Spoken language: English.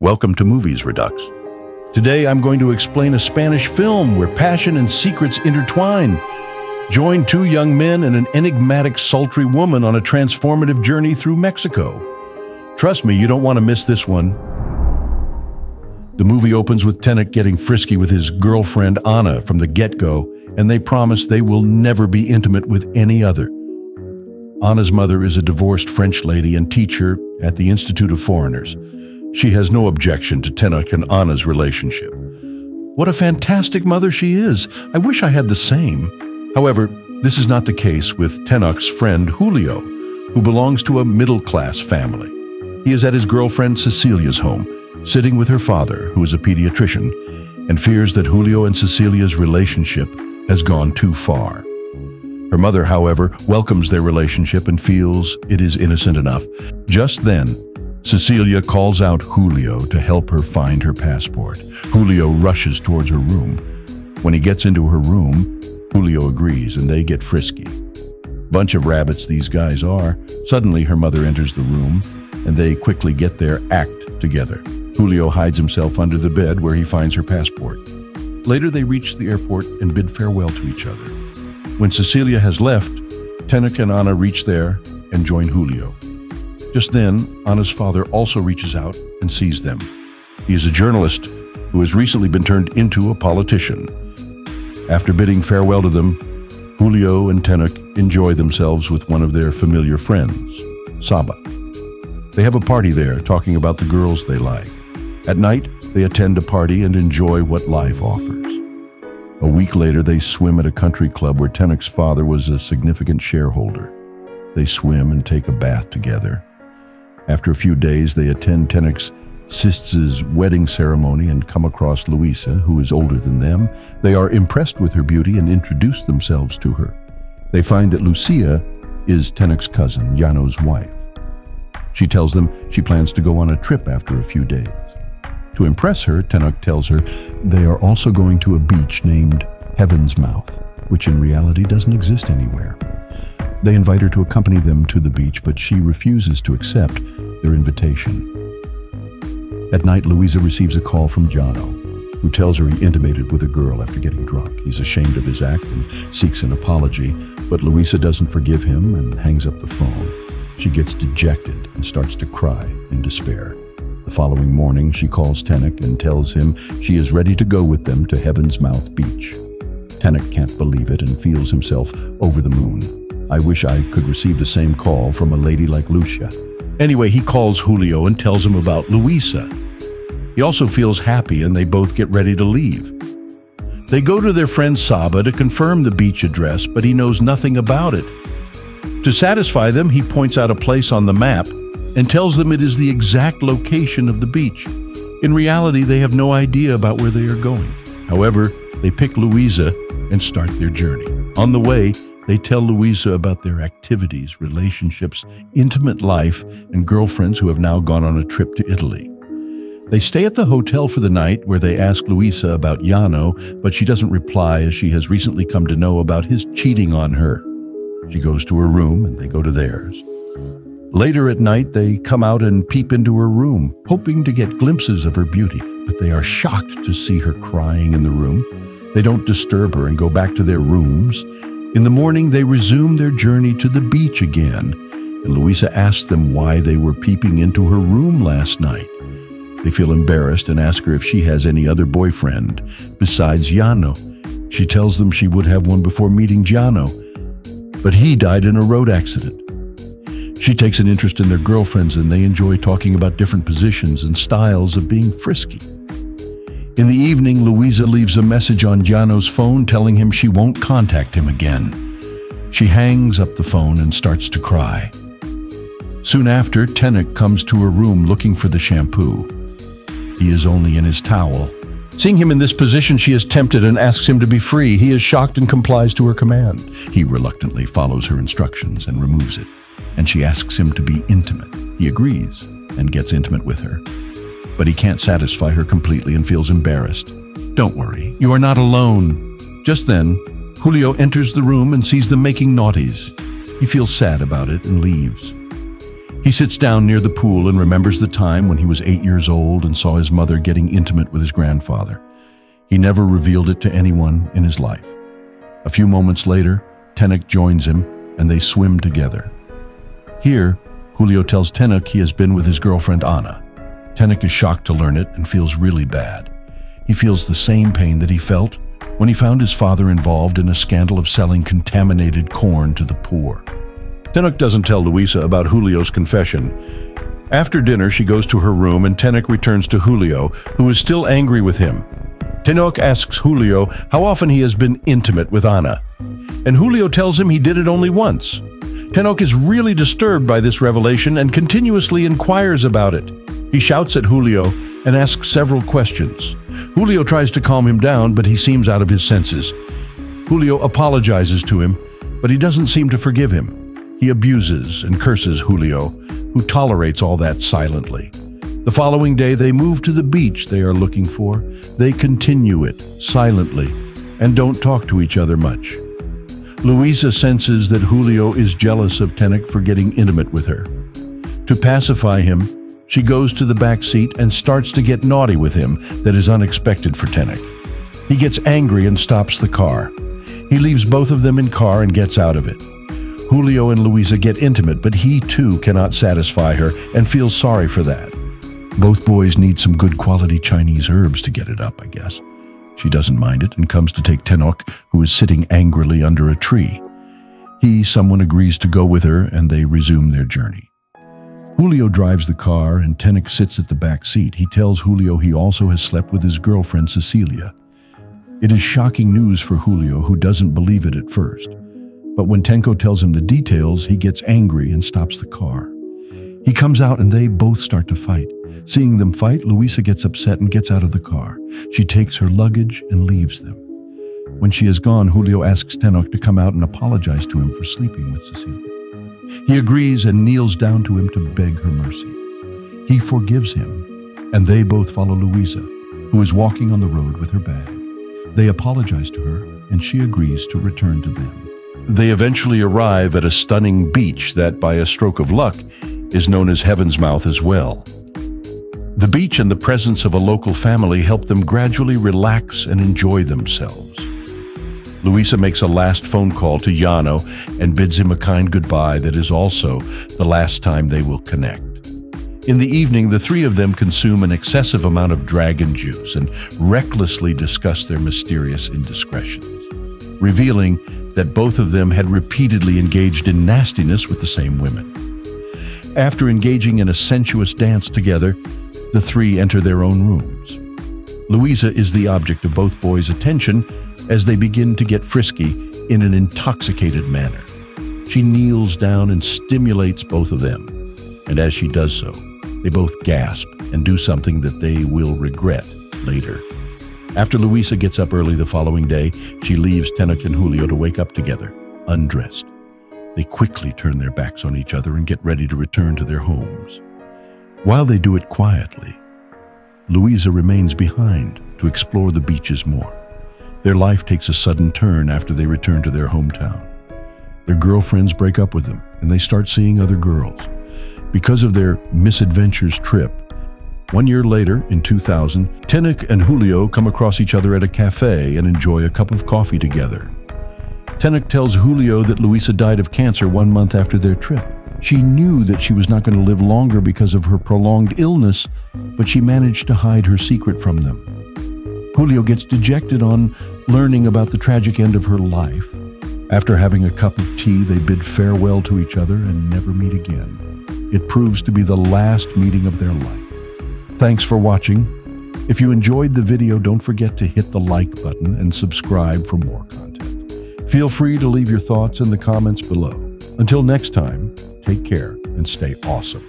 Welcome to Movies Redux. Today I'm going to explain a Spanish film where passion and secrets intertwine. Join two young men and an enigmatic, sultry woman on a transformative journey through Mexico. Trust me, you don't want to miss this one. The movie opens with Tenoch getting frisky with his girlfriend Ana from the get-go, and they promise they will never be intimate with any other. Ana's mother is a divorced French lady and teacher at the Institute of Foreigners. She has no objection to Tenoch and Ana's relationship. What a fantastic mother she is! I wish I had the same. However, this is not the case with Tenoch's friend Julio, who belongs to a middle-class family. He is at his girlfriend Cecilia's home, sitting with her father, who is a pediatrician, and fears that Julio and Cecilia's relationship has gone too far. Her mother, however, welcomes their relationship and feels it is innocent enough. Just then, Cecilia calls out Julio to help her find her passport. Julio rushes towards her room. When he gets into her room, Julio agrees and they get frisky. Bunch of rabbits these guys are. Suddenly her mother enters the room and they quickly get their act together. Julio hides himself under the bed where he finds her passport. Later they reach the airport and bid farewell to each other. When Cecilia has left, Tenoch and Ana reach there and join Julio. Just then, Ana's father also reaches out and sees them. He is a journalist who has recently been turned into a politician. After bidding farewell to them, Julio and Tenoch enjoy themselves with one of their familiar friends, Saba. They have a party there talking about the girls they like. At night, they attend a party and enjoy what life offers. A week later, they swim at a country club where Tenoch's father was a significant shareholder. They swim and take a bath together. After a few days, they attend Tenoch's sister's wedding ceremony and come across Luisa, who is older than them. They are impressed with her beauty and introduce themselves to her. They find that Lucia is Tenoch's cousin, Llano's wife. She tells them she plans to go on a trip after a few days. To impress her, Tenoch tells her they are also going to a beach named Heaven's Mouth, which in reality doesn't exist anywhere. They invite her to accompany them to the beach, but she refuses to accept their invitation. At night, Luisa receives a call from Llano, who tells her he intimated with a girl after getting drunk. He's ashamed of his act and seeks an apology, but Luisa doesn't forgive him and hangs up the phone. She gets dejected and starts to cry in despair. The following morning, she calls Tenoch and tells him she is ready to go with them to Heaven's Mouth Beach. Tenoch can't believe it and feels himself over the moon. I wish I could receive the same call from a lady like Lucia. Anyway, he calls Julio and tells him about Luisa. He also feels happy and they both get ready to leave. They go to their friend Saba to confirm the beach address, but he knows nothing about it. To satisfy them, he points out a place on the map and tells them it is the exact location of the beach. In reality, they have no idea about where they are going. However, they pick Luisa and start their journey. On the way, they tell Luisa about their activities, relationships, intimate life, and girlfriends who have now gone on a trip to Italy. They stay at the hotel for the night where they ask Luisa about Llano, but she doesn't reply as she has recently come to know about his cheating on her. She goes to her room and they go to theirs. Later at night, they come out and peep into her room, hoping to get glimpses of her beauty, but they are shocked to see her crying in the room. They don't disturb her and go back to their rooms. In the morning, they resume their journey to the beach again, and Luisa asks them why they were peeping into her room last night. They feel embarrassed and ask her if she has any other boyfriend besides Llano. She tells them she would have one before meeting Llano, but he died in a road accident. She takes an interest in their girlfriends and they enjoy talking about different positions and styles of being frisky. In the evening, Luisa leaves a message on Llano's phone telling him she won't contact him again. She hangs up the phone and starts to cry. Soon after, Tenoch comes to her room looking for the shampoo. He is only in his towel. Seeing him in this position, she is tempted and asks him to be free. He is shocked and complies to her command. He reluctantly follows her instructions and removes it, and she asks him to be intimate. He agrees and gets intimate with her. But he can't satisfy her completely and feels embarrassed. Don't worry, you are not alone. Just then, Julio enters the room and sees them making naughties. He feels sad about it and leaves. He He sits down near the pool and remembers the time when he was 8 years old and saw his mother getting intimate with his grandfather. He never revealed it to anyone in his life. A few moments later, Tenek joins him and they swim together. Here, Julio tells Tenek he has been with his girlfriend Anna. Tenek is shocked to learn it and feels really bad. He feels the same pain that he felt when he found his father involved in a scandal of selling contaminated corn to the poor. Tenek doesn't tell Luisa about Julio's confession. After dinner, she goes to her room and Tenek returns to Julio, who is still angry with him. Tenek asks Julio how often he has been intimate with Anna, and Julio tells him he did it only once. Tenek is really disturbed by this revelation and continuously inquires about it. He shouts at Julio and asks several questions. Julio tries to calm him down, but he seems out of his senses. Julio apologizes to him, but he doesn't seem to forgive him. He abuses and curses Julio, who tolerates all that silently. The following day, they move to the beach they are looking for. They continue it silently and don't talk to each other much. Luisa senses that Julio is jealous of Tenek for getting intimate with her. To pacify him, she goes to the back seat and starts to get naughty with him. That is unexpected for Tenek. He gets angry and stops the car. He leaves both of them in car and gets out of it. Julio and Luisa get intimate, but he too cannot satisfy her and feels sorry for that. Both boys need some good quality Chinese herbs to get it up, I guess. She doesn't mind it and comes to take Tenek, who is sitting angrily under a tree. Someone agrees to go with her and they resume their journey. Julio drives the car and Tenek sits at the back seat. He tells Julio he also has slept with his girlfriend Cecilia. It is shocking news for Julio, who doesn't believe it at first. But when Tenko tells him the details, he gets angry and stops the car. He comes out and they both start to fight. Seeing them fight, Luisa gets upset and gets out of the car. She takes her luggage and leaves them. When she is gone, Julio asks Tenek to come out and apologize to him for sleeping with Cecilia. He agrees and kneels down to him to beg her mercy. He forgives him, and they both follow Luisa, who is walking on the road with her bag. They apologize to her, and she agrees to return to them. They eventually arrive at a stunning beach that, by a stroke of luck, is known as Heaven's Mouth as well. The beach and the presence of a local family help them gradually relax and enjoy themselves. Luisa makes a last phone call to Yano and bids him a kind goodbye that is also the last time they will connect. In the evening, the three of them consume an excessive amount of dragon juice and recklessly discuss their mysterious indiscretions, revealing that both of them had repeatedly engaged in nastiness with the same women. After engaging in a sensuous dance together, the three enter their own rooms. Luisa is the object of both boys' attention as they begin to get frisky in an intoxicated manner. She kneels down and stimulates both of them, and as she does so, they both gasp and do something that they will regret later. After Luisa gets up early the following day, she leaves Tenek and Julio to wake up together, undressed. They quickly turn their backs on each other and get ready to return to their homes. While they do it quietly, Luisa remains behind to explore the beaches more. Their life takes a sudden turn after they return to their hometown. Their girlfriends break up with them and they start seeing other girls. Because of their misadventures trip, 1 year later, in 2000, Tenek and Julio come across each other at a cafe and enjoy a cup of coffee together. Tenek tells Julio that Luisa died of cancer 1 month after their trip. She knew that she was not going to live longer because of her prolonged illness, but she managed to hide her secret from them. Julio gets dejected on learning about the tragic end of her life. After having a cup of tea, they bid farewell to each other and never meet again. It proves to be the last meeting of their life. Thanks for watching. If you enjoyed the video, don't forget to hit the like button and subscribe for more content. Feel free to leave your thoughts in the comments below. Until next time, take care and stay awesome.